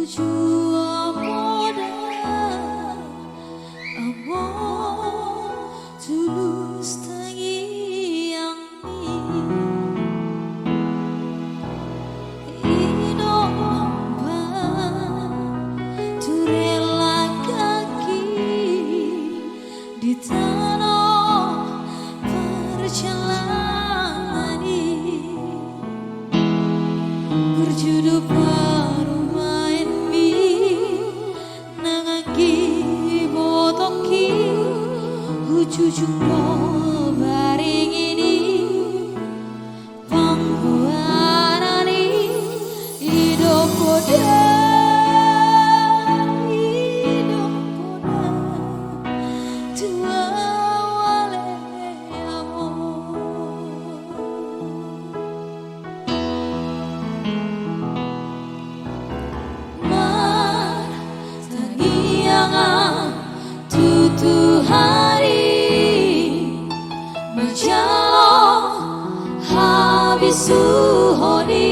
jua moda amor tulus tangi yang ino lomba turela kaki di tanah perjalanan berjudul parumain mi nangaki botoki hujujuk mo baring ini pangguanani hidup poda tua wale amor tutu hari berjalan habis suhoni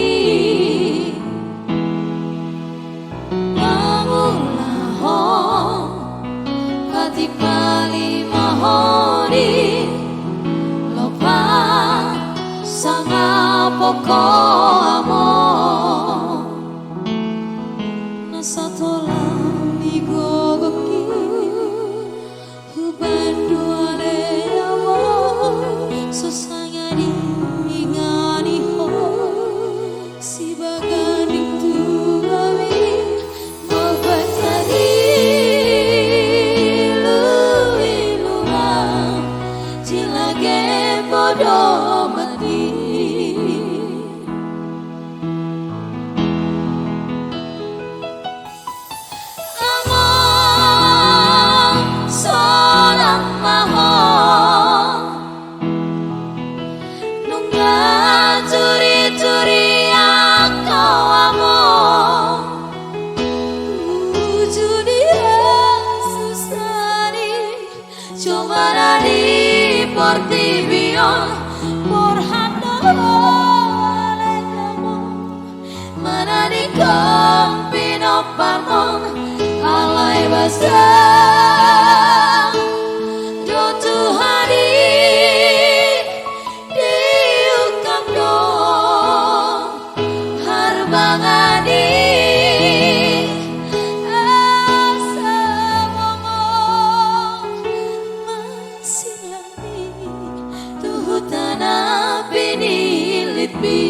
bangunlah hong kati pali mahoni lopa sanga pokok amor nasa tolang digogoki banduane amor sosanga ingani ho si baganing tuawi mabatani luiluma cilage bodo mati Portibion por handole mana di kampino parmon alai basa do Tuhani diukam do harbangani tanah pinilit bi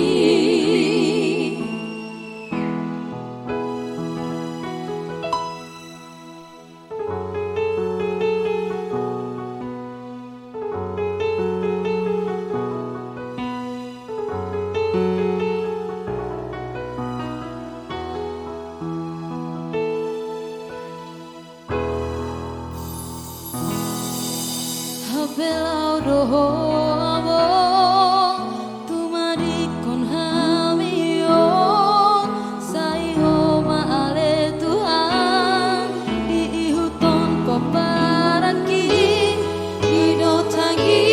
Belau doho amo tumadi kon hamio saiho maale Tuhan di huton koparaki hido tangi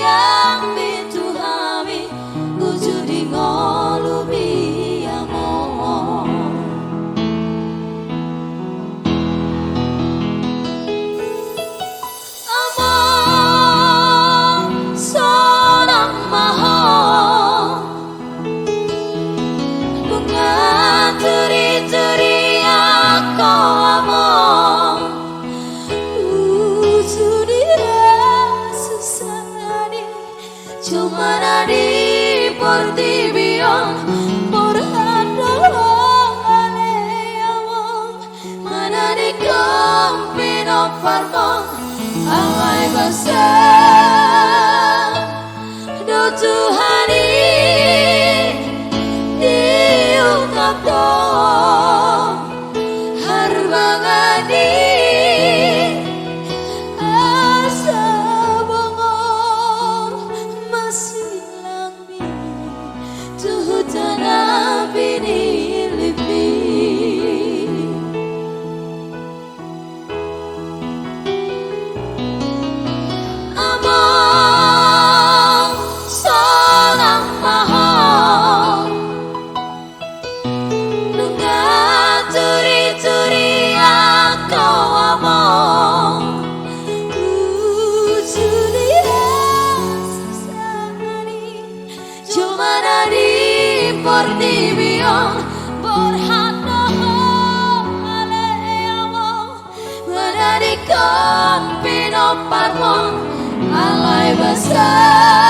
yang bintu hami ujudi ngolubi amor cuma di Portibion por handole amor mana di kampino parmon alai basa do Tuhani diungkap do harbangani tanah pinilit bi amor portibio Borhano aleamo menarikan pino parmon alai besar